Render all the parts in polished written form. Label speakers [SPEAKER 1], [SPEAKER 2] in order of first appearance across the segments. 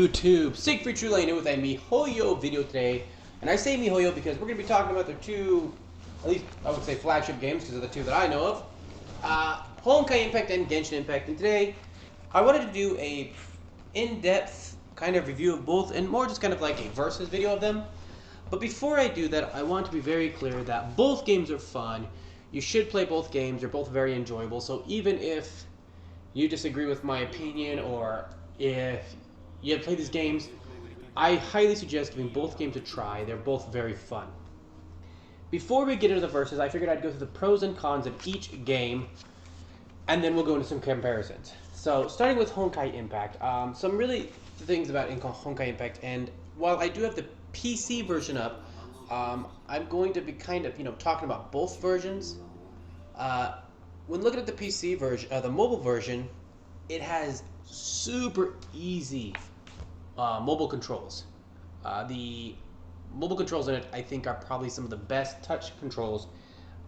[SPEAKER 1] YouTube? Siegfried True Lane with a Mihoyo video today. And I say Mihoyo because we're going to be talking about their two, at least I would say flagship games because they're the two that I know of. Honkai Impact and Genshin Impact. And today, I wanted to do a in-depth kind of review of both and more just kind of like a versus video of them. But before I do that, I want to be very clear that both games are fun. You should play both games. They're both very enjoyable. So even if you disagree with my opinion or if you have played these games, I highly suggest giving both games a try. They're both very fun. Before we get into the verses, I figured I'd go through the pros and cons of each game, and then we'll go into some comparisons. So, starting with Honkai Impact, some really things about Honkai Impact, and while I do have the PC version up, I'm going to be kind of, talking about both versions. When looking at the PC version, the mobile version, it has super easy mobile controls. The mobile controls in it, I think, are probably some of the best touch controls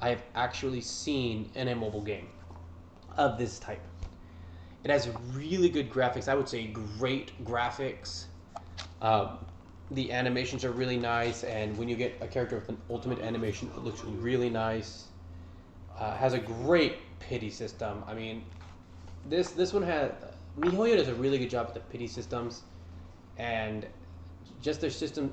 [SPEAKER 1] I have actually seen in a mobile game of this type. It has really good graphics. I would say great graphics. The animations are really nice, and when you get a character with an ultimate animation, it looks really nice. Has a great pity system. I mean, this one has... Mihoyo does a really good job with the pity systems, and just their system,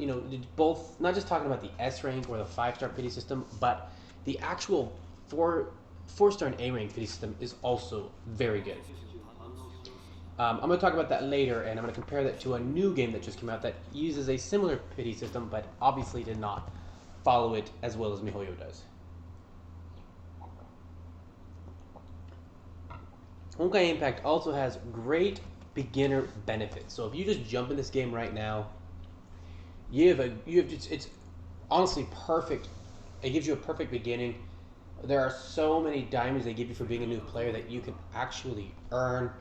[SPEAKER 1] both, not just talking about the S rank or the 5-star pity system, but the actual 4-star and A rank pity system is also very good. I'm going to talk about that later, and I'm going to compare that to a new game that just came out that uses a similar pity system, but obviously did not follow it as well as Mihoyo does. Honkai Impact also has great beginner benefits. So if you just jump in this game right now, it's honestly perfect. It gives you a perfect beginning. There are so many diamonds they give you for being a new player that you can actually earn.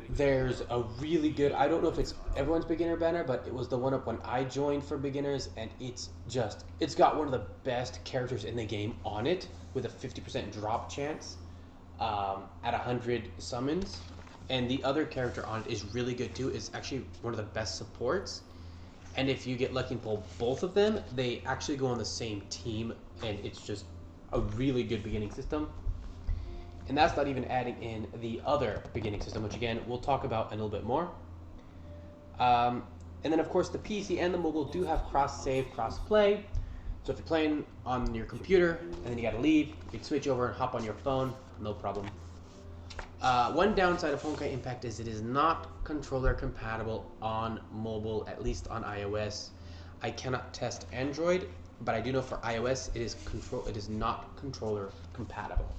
[SPEAKER 1] There's a really good, I don't know if it's everyone's beginner banner, but it was the one up when I joined for beginners, and it's got one of the best characters in the game on it with a 50% drop chance at 100 summons. And the other character on it is really good too. It's actually one of the best supports. And if you get lucky and pull both of them, they actually go on the same team, and it's just a really good beginning system. And that's not even adding in the other beginning system, which again, we'll talk about in a little bit more. And then of course the PC and the mobile do have cross-save, cross-play. So if you're playing on your computer and then you gotta leave, you can switch over and hop on your phone, no problem. One downside of Honkai Impact is it is not controller compatible on mobile, at least on iOS. I cannot test Android, but I do know for iOS it is not controller compatible.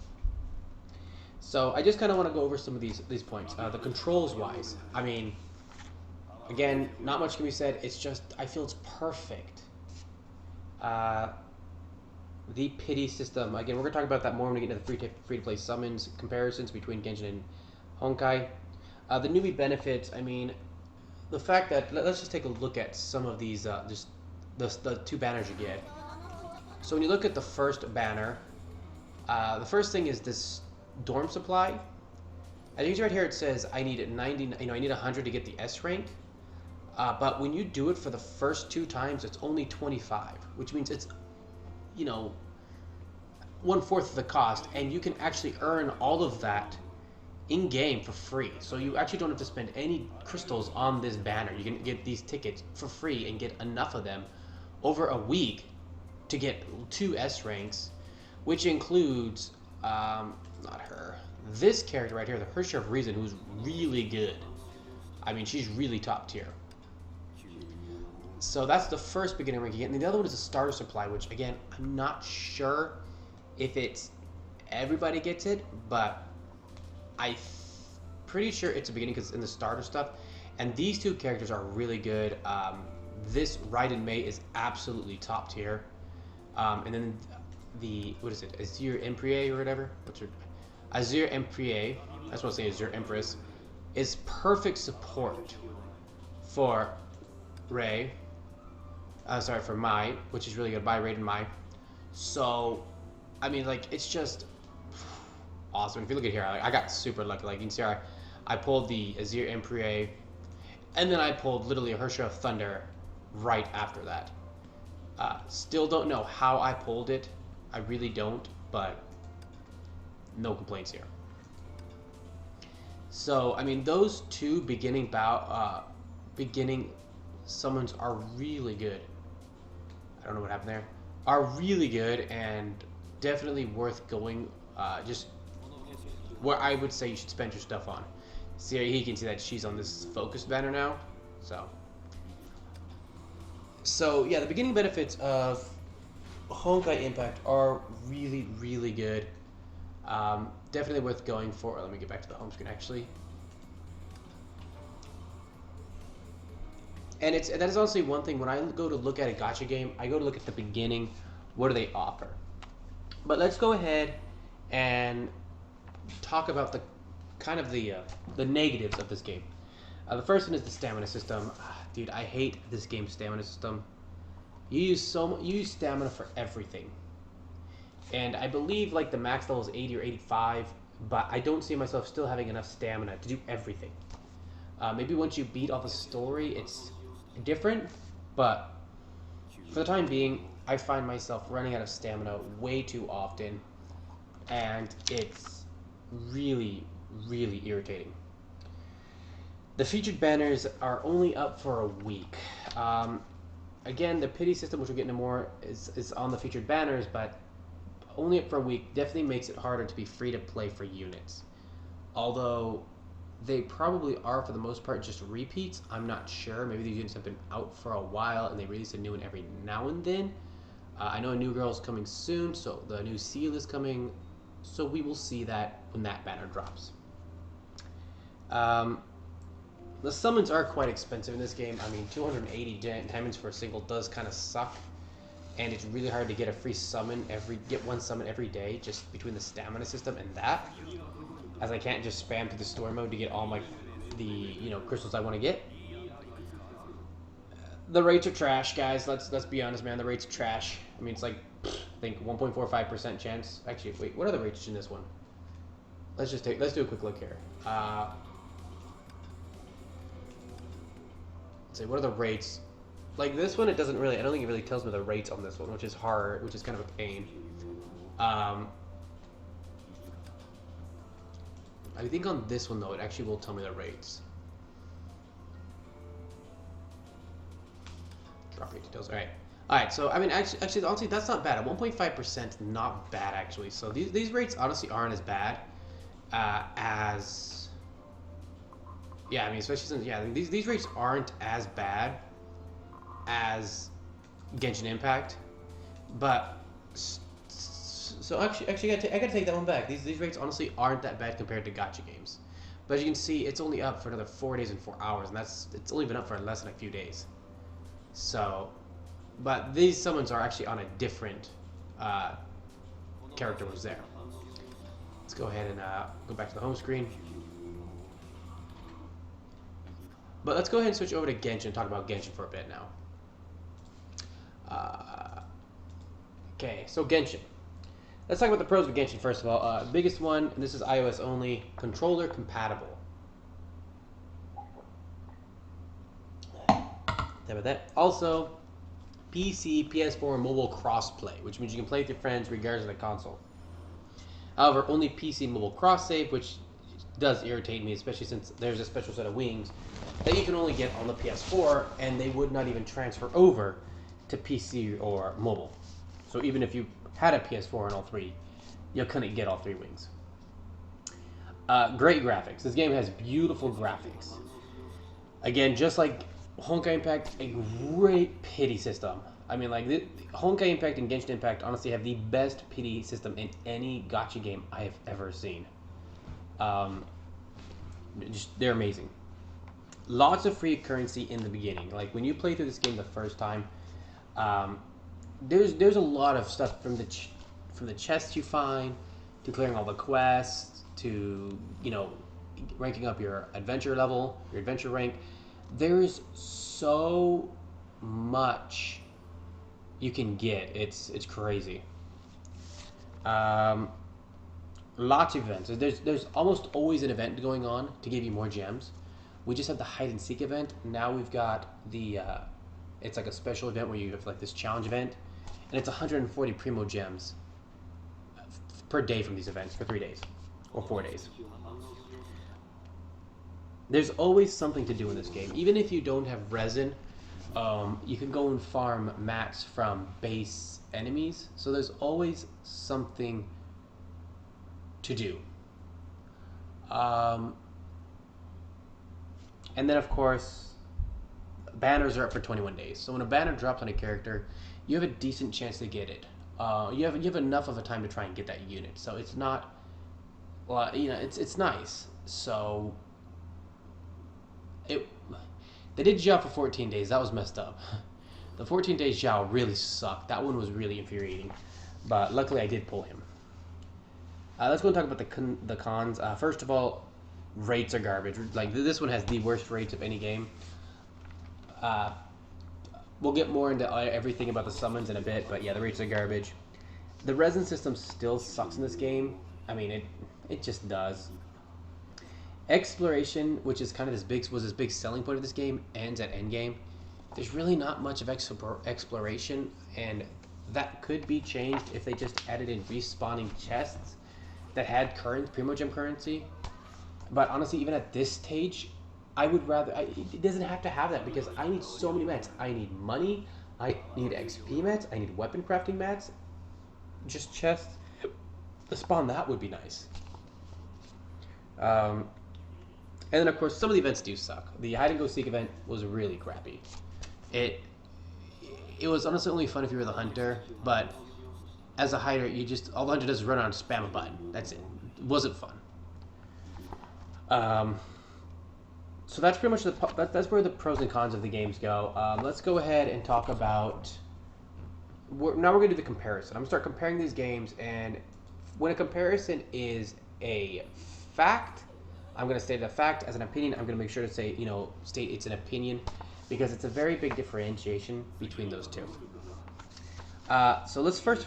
[SPEAKER 1] So I just kind of want to go over some of these points. The controls wise, I mean, again, not much can be said. It's just, I feel it's perfect. The pity system, again, we're going to talk about that more when we get into the free-to-play summons comparisons between Genshin and Honkai. The newbie benefits, I mean, the fact that, let's just take a look at some of these, just the two banners you get. So when you look at the first banner, the first thing is this dorm supply. As you can see right here, it says I need 90, I need 100 to get the S rank. But when you do it for the first 2 times, it's only 25, which means it's, 1/4 of the cost, and you can actually earn all of that in game for free. So you actually don't have to spend any crystals on this banner. You can get these tickets for free and get enough of them over a week to get 2 S ranks, which includes not her, this character right here, the Herrscher of Reason, who's really good. I mean, she's really top tier. So that's the first beginner rank you get. And the other one is a starter supply, which again, I'm not sure if it's everybody gets it, but I'm pretty sure it's a beginning because it's in the starter stuff. And these two characters are really good. This Raiden Mei is absolutely top tier. And then what is it, Azure Emperor or whatever? What's her? Azure Emperor, I just want to say Azure Empress, is perfect support for Rei. For Mai, which is really good. By Raiden Mai. So, I mean, like, it's just awesome. If you look at here, I got super lucky. Like, you can see, I pulled the Azure Emperor, And then I pulled literally a Herrscher of Thunder right after that. Still don't know how I pulled it. I really don't, but no complaints here. So, I mean, those two beginning summons are really good. I don't know what happened there. Are really good and definitely worth going. Just where I would say you should spend your stuff on. See, he can see that she's on this focus banner now. So yeah, the beginning benefits of Honkai Impact are really, really good. Definitely worth going for. Let me get back to the home screen actually. And that is honestly one thing when I go to look at a gacha game, I go to look at the beginning. What do they offer? But let's go ahead and talk about the kind of the negatives of this game. The first one is the stamina system. Dude, I hate this game's stamina system. You use stamina for everything. And I believe like the max level is 80 or 85, but I don't see myself still having enough stamina to do everything. Maybe once you beat all the story, it's different, but for the time being, I find myself running out of stamina way too often, and it's really, really irritating. The featured banners are only up for a week. Again, the pity system, which we'll get into more, is on the featured banners, but only up for a week definitely makes it harder to be free to play for units. Although they probably are, for the most part, just repeats. I'm not sure. Maybe these units have been out for a while and they release a new one every now and then. I know a new girl is coming soon, so the new seal is coming. So we will see that when that banner drops. The summons are quite expensive in this game. I mean, 280 diamonds for a single does kind of suck. And it's really hard to get a free summon get one summon every day, just between the stamina system and that. As I can't just spam through the story mode to get all the crystals I want to get. The rates are trash, guys. Let's be honest, man. The rates are trash. I mean, it's like I think 1.45% chance. Actually, wait, what are the rates in this one? Let's do a quick look here. Let's see, what are the rates? Like this one, it doesn't really. I don't think it really tells me the rates on this one, which is hard, which is kind of a pain. I think on this one though, it actually will tell me the rates. Drop rate details. All right. So I mean, actually, honestly, that's not bad. At 1.5%, not bad actually. So these rates honestly aren't as bad as. Yeah, I mean, especially since these rates aren't as bad as Genshin Impact, but so actually I gotta take that one back. These rates honestly aren't that bad compared to gacha games, but as you can see, it's only up for another 4 days and 4 hours, and it's only been up for less than a few days. So, but these summons are actually on a different character was there. Let's go ahead and go back to the home screen. But let's go ahead and switch over to Genshin and talk about Genshin for a bit now. Okay, so Genshin. Let's talk about the pros of Genshin first of all. Biggest one, and this is iOS only, controller compatible. About that. Also, PC, PS4, and mobile crossplay, which means you can play with your friends regardless of the console. However, only PC and mobile cross save, which does irritate me, especially since there's a special set of wings that you can only get on the PS4, and they would not even transfer over to PC or mobile. So even if you had a PS4 and all three, you couldn't get all three wings. Great graphics. This game has beautiful graphics. Again, just like Honkai Impact, a great pity system. I mean, like, Honkai Impact and Genshin Impact honestly have the best pity system in any gacha game I have ever seen. They're amazing. Lots of free currency in the beginning. Like when you play through this game the first time, there's a lot of stuff from the chests you find to clearing all the quests to ranking up your adventure level, your adventure rank. There's so much you can get. It's crazy. Lots of events. There's almost always an event going on to give you more gems. We just had the hide and seek event. Now we've got the it's like a special event where you have like this challenge event, and it's 140 primo gems per day from these events for 3 days or 4 days. There's always something to do in this game. Even if you don't have resin, you can go and farm mats from base enemies. So there's always something to do. And then of course, banners are up for 21 days. So when a banner drops on a character, you have a decent chance to get it. You have enough of a time to try and get that unit. So it's not, well, you know, it's nice. So they did Zhao for 14 days. That was messed up. The 14 days Zhao really sucked. That one was really infuriating. But luckily I did pull him. Let's go and talk about the cons. First of all, rates are garbage. Like this one has the worst rates of any game. We'll get more into everything about the summons in a bit, but yeah, the rates are garbage. The resin system still sucks in this game. I mean, it just does. Exploration, which is kind of this big selling point of this game, ends at endgame. There's really not much of exploration, and that could be changed if they just added in respawning chests that had primogem currency. But honestly, even at this stage, I would rather... it doesn't have to have that because I need so many mats. I need money, I need XP mats, I need weapon crafting mats. Just chests. To spawn that would be nice. And then of course some of the events do suck. The hide and go seek event was really crappy. It was honestly only fun if you were the hunter, but as a hider, all the hunter does is run around and spam a button. That's it. It wasn't fun. So that's pretty much that's where the pros and cons of the games go. Let's go ahead and talk about. Now we're gonna do the comparison. I'm gonna start comparing these games, and when a comparison is a fact, I'm going to state a fact. As an opinion, I'm going to make sure to say, state it's an opinion, because it's a very big differentiation between those two. So let's first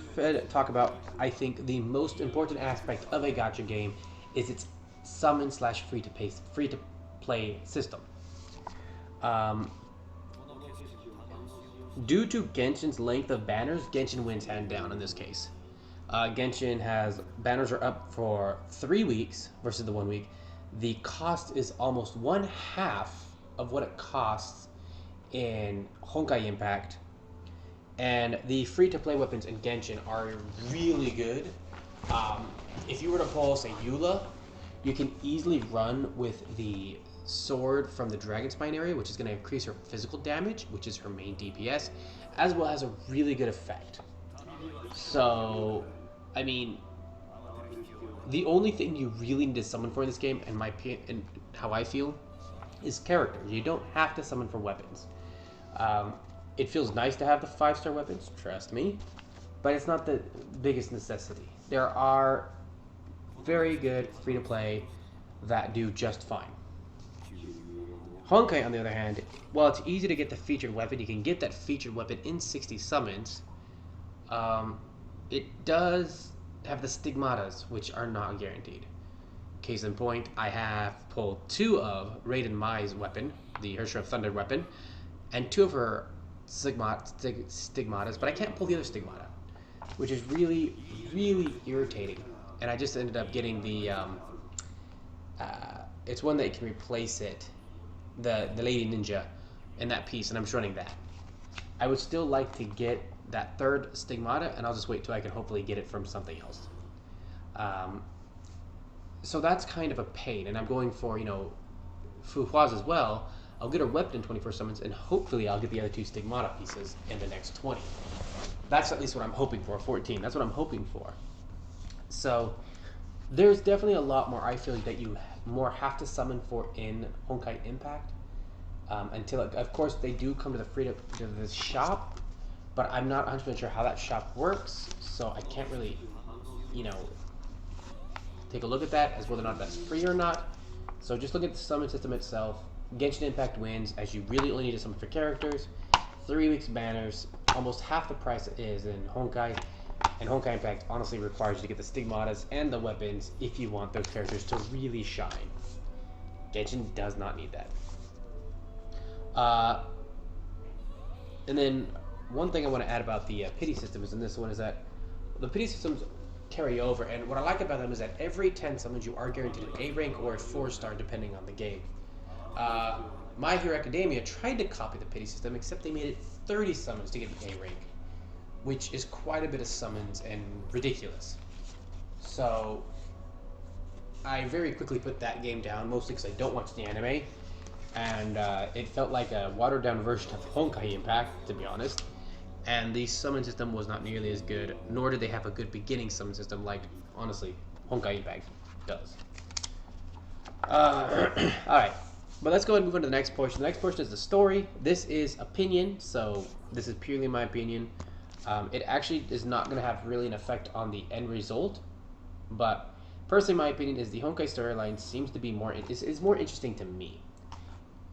[SPEAKER 1] talk about, I think, the most important aspect of a gacha game is its summon / free to play system. Due to Genshin's length of banners, Genshin wins hand down in this case. Genshin has banners are up for 3 weeks versus the 1 week. The cost is almost 1/2 of what it costs in Honkai Impact, and the free-to-play weapons in Genshin are really good. If you were to pull, say, Eula, you can easily run with the sword from the Dragon Spine area, which is going to increase her physical damage, which is her main DPS, as well as a really good effect. So, I mean, the only thing you really need to summon for in this game, in my opinion, and how I feel, is character. You don't have to summon for weapons. It feels nice to have the 5-star weapons, trust me, but it's not the biggest necessity. There are very good free-to-play that do just fine. Honkai, on the other hand, while it's easy to get the featured weapon, you can get that featured weapon in 60 summons. It does have the stigmatas, which are not guaranteed. Case in point, I have pulled 2 of Raiden Mai's weapon, the Hersher of Thunder weapon, and 2 of her stigmatas, but I can't pull the other stigmata, which is really, really irritating. And I just ended up getting the, it's one that can replace it, the Lady Ninja in that piece, and I'm just running that. I would still like to get that 3rd stigmata, and I'll just wait till I can hopefully get it from something else. So that's kind of a pain, and I'm going for, Fu Hua's as well. I'll get her weapon in 24 summons, and hopefully I'll get the other 2 stigmata pieces in the next 20. That's at least what I'm hoping for, 14. That's what I'm hoping for. So there's definitely a lot more I feel that you more have to summon for in Honkai Impact. Until, of course, they do come to the shop, but I'm not 100% sure how that shop works, so I can't really, take a look at that as whether or not that's free or not. So just look at the summon system itself. Genshin Impact wins, as you really only need to summon for characters. 3 weeks banners, almost half the price it is in Honkai. And Honkai Impact honestly requires you to get the stigmatas and the weapons if you want those characters to really shine. Genshin does not need that. And then one thing I want to add about the pity systems in this one is that the pity systems carry over, and what I like about them is that every 10 summons you are guaranteed an A rank or a 4-star depending on the game. My Hero Academia tried to copy the pity system, except they made it 30 summons to get an A rank, which is quite a bit of summons and ridiculous. So I very quickly put that game down, mostly because I don't watch the anime, and it felt like a watered down version of Honkai Impact, to be honest. And the summon system was not nearly as good, nor did they have a good beginning summon system like, honestly, Honkai Impact does. Alright, but let's go ahead and move on to the next portion. The next portion is the story. This is opinion, so this is purely my opinion. It actually is not going to have really an effect on the end result, but personally my opinion is the Honkai storyline seems to be is more interesting to me.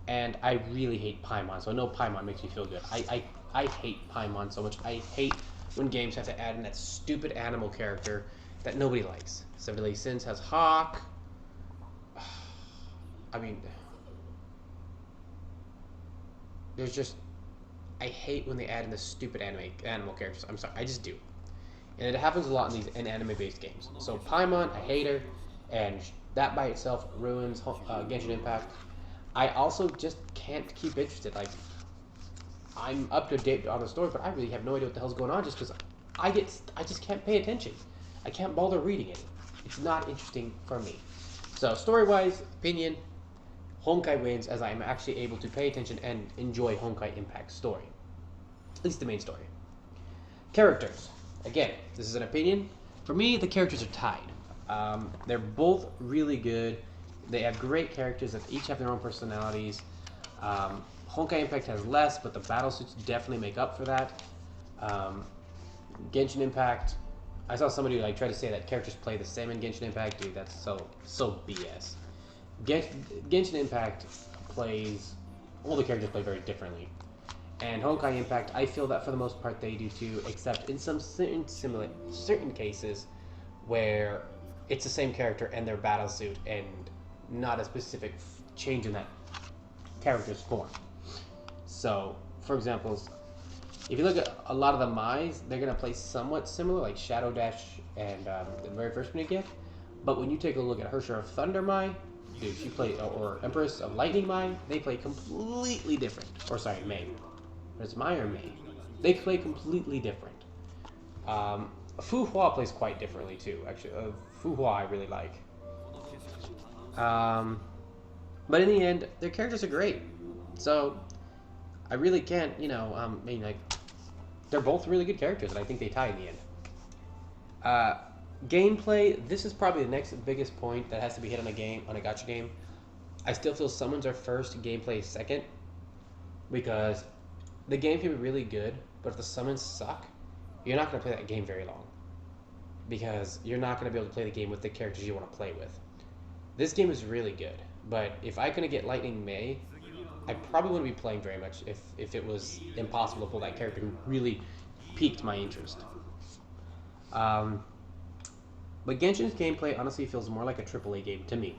[SPEAKER 1] And I really hate Paimon, so I know Paimon makes me feel good. I hate Paimon so much. I hate when games have to add in that stupid animal character that nobody likes. Seven Deadly Sins has Hawk. I mean, there's just, I hate when they add in the stupid animal characters. I'm sorry, I just do. And it happens a lot in these anime-based games. So Paimon, I hate her, and that by itself ruins Genshin Impact. I also just can't keep interested. Like, I'm up to date on the story, but I really have no idea what the hell's going on just because I just can't pay attention. I can't bother reading it. It's not interesting for me. So story-wise, opinion, Honkai wins as I am actually able to pay attention and enjoy Honkai Impact's story. At least the main story. Characters. Again, this is an opinion. For me, the characters are tied. They're both really good. They have great characters that each have their own personalities. Honkai Impact has less, but the battlesuits definitely make up for that. Genshin Impact, I saw somebody like try to say that characters play the same in Genshin Impact. Dude, that's so BS. Genshin Impact plays, all the characters play very differently. And Honkai Impact, I feel that for the most part they do too, except in some certain cases where it's the same character and their battlesuit and not a specific change in that character's form. So, for example, if you look at a lot of the Mai's, they're going to play somewhat similar, like Shadow Dash and the very first one you get. But when you take a look at Hersher of Thunder Mai, dude, she plays, or Empress of Lightning Mai, they play completely different. Or sorry, Mei. It's Mai or Mei. They play completely different. Fu Hua plays quite differently too, actually. Fu Hua I really like. But in the end, their characters are great. So, I really can't, I mean, like, they're both really good characters, and I think they tie in the end. Gameplay, this is probably the next biggest point that has to be hit on a gacha game. I still feel summons are first, gameplay is second, because the game can be really good, but if the summons suck, you're not going to play that game very long, because you're not going to be able to play the game with the characters you want to play with. This game is really good, but if I couldn't get Lightning Mei, I probably wouldn't be playing very much if it was impossible to pull that character who really piqued my interest. But Genshin's gameplay honestly feels more like a AAA game to me.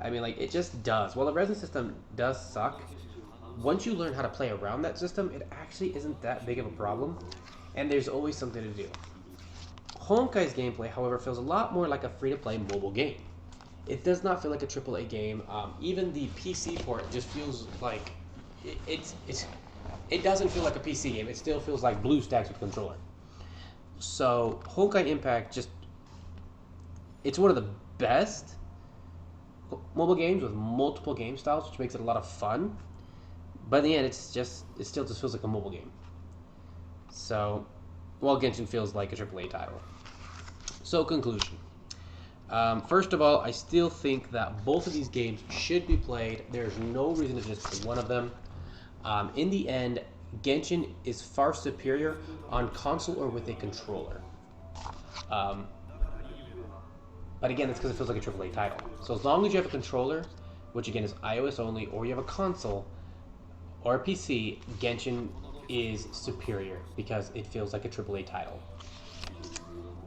[SPEAKER 1] I mean, like, it just does. While the resin system does suck, once you learn how to play around that system, it actually isn't that big of a problem, and there's always something to do. Honkai's gameplay, however, feels a lot more like a free-to-play mobile game. It does not feel like a AAA game. Even the PC port just feels like it doesn't feel like a PC game. It still feels like BlueStacks with controller. So Honkai Impact it's one of the best mobile games with multiple game styles, which makes it a lot of fun. But in the end, it still just feels like a mobile game. So, while Genshin feels like a AAA title. So, conclusion. First of all, I still think that both of these games should be played. There's no reason to just play one of them. In the end, Genshin is far superior on console or with a controller. But again, that's because it feels like a AAA title. So as long as you have a controller, which again is iOS only, or you have a console or a PC, Genshin is superior because it feels like a AAA title.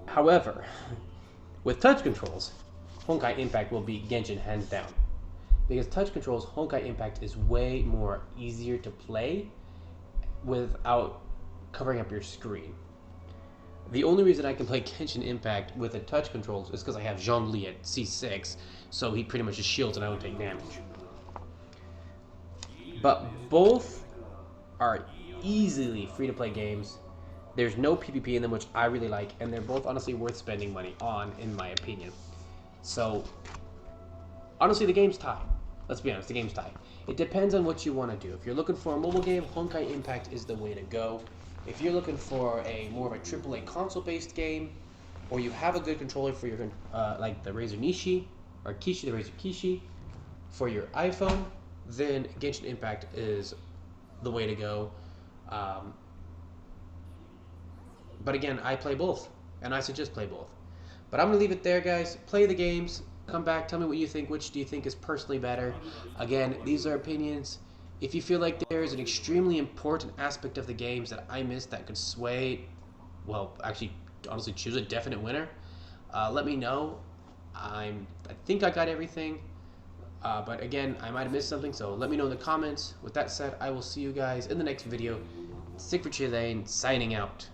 [SPEAKER 1] However, with touch controls, Honkai Impact will beat Genshin hands down. because touch controls, Honkai Impact is way more easier to play without covering up your screen. The only reason I can play Genshin Impact with the touch controls is because I have Zhongli at C6, so he pretty much just shields and I don't take damage. But both are easily free-to-play games. There's no PvP in them, which I really like, and they're both honestly worth spending money on, in my opinion. So, honestly, the game's tied. Let's be honest, the game's tied. It depends on what you want to do. If you're looking for a mobile game, Honkai Impact is the way to go. If you're looking for a more of a AAA console-based game, or you have a good controller for your, like the Razer Nishi, or Kishi, the Razer Kishi, for your iPhone, then Genshin Impact is the way to go. But again, I play both, and I suggest play both. But I'm going to leave it there, guys. Play the games. Come back. Tell me what you think. Which do you think is personally better? Again, these are opinions. If you feel like there is an extremely important aspect of the games that I missed that could sway, well, actually, honestly, choose a definite winner, let me know. I think I got everything. But again, I might have missed something, so let me know in the comments. With that said, I will see you guys in the next video. Siegfried Chilane, signing out.